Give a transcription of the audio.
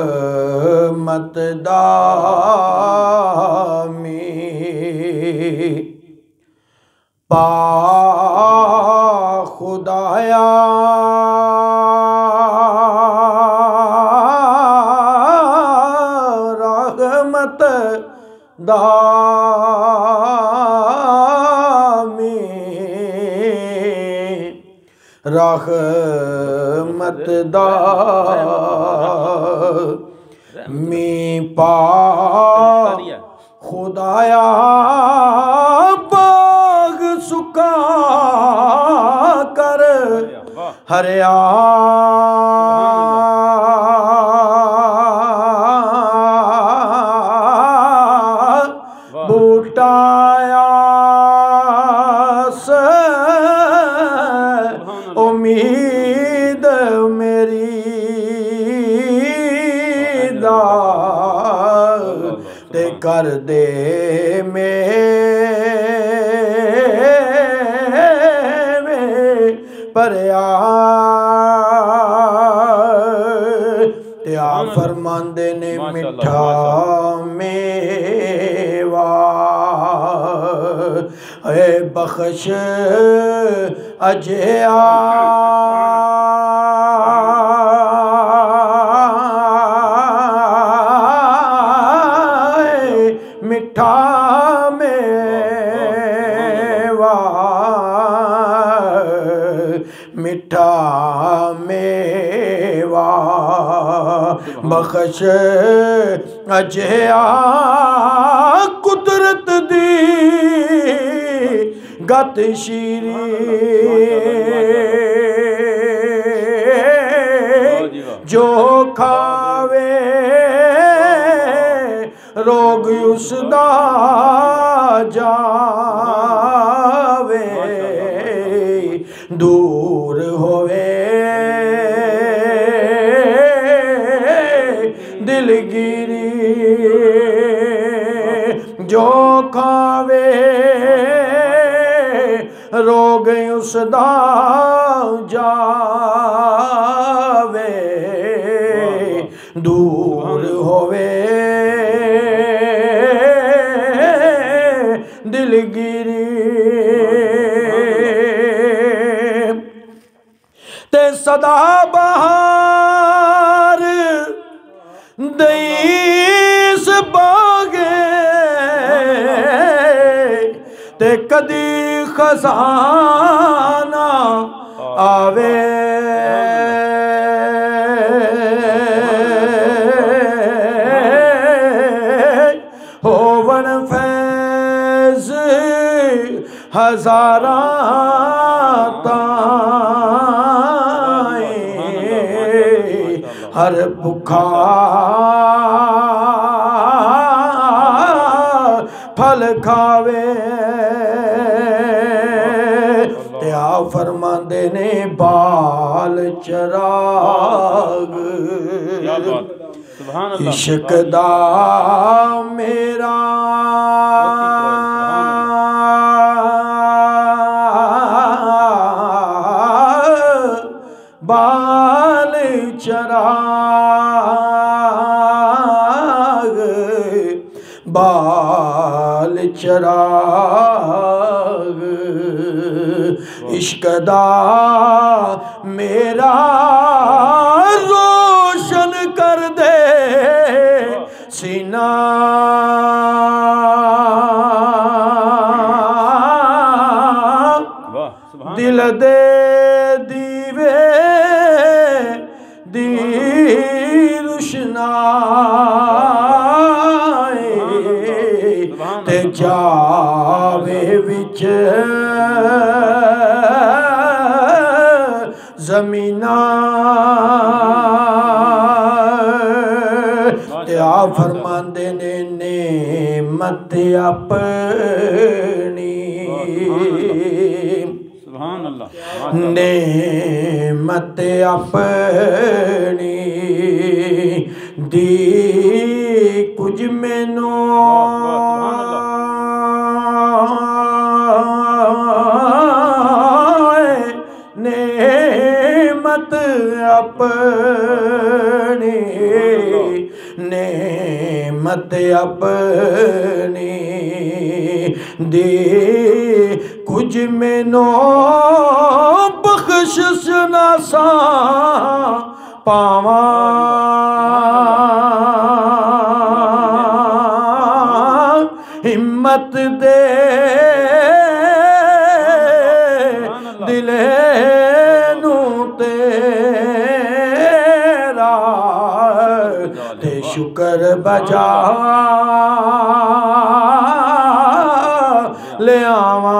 रहमत दामी पा खुदाया रहमत दामी रहमत दामी पा खुदाया बाग सुखा कर हरिया बूटाया से उम्मीद मेरी ते कर दे परया ते आ फरमांदे ने मिठा मेवा ए बख्श अजया मिठा मेवा मिठा मेवा बख्श अजया कुदरत दी गत शीरी जो खावे रोग उसदा जावे दूर होवे दिलगिरी जो खावे रोग उसदा जावे दूर होवे दिलगिरी ते सदा बहार दईस बागे ते कदी खजाना आवे होवन फैज हजारा हर भुखा फल खावे त्या फरमांदे ने बाल चराग इश्क दा मेरा बाल चराग बाल चराग इश्क दा मेरा रोशन कर दे सीना दिल दे दीवे दी रुशनाई ते जावे विच ज़मीना ते आ फरमांदे ने नेमत अपनी नेमत अपनी दी कुछ मैनू अपनी नेमत अपनी दी कुछ मैनू बख्शिश ना सा पावा हिम्मत दे दिले नू तेरा ते शुक्र बजा ले आवा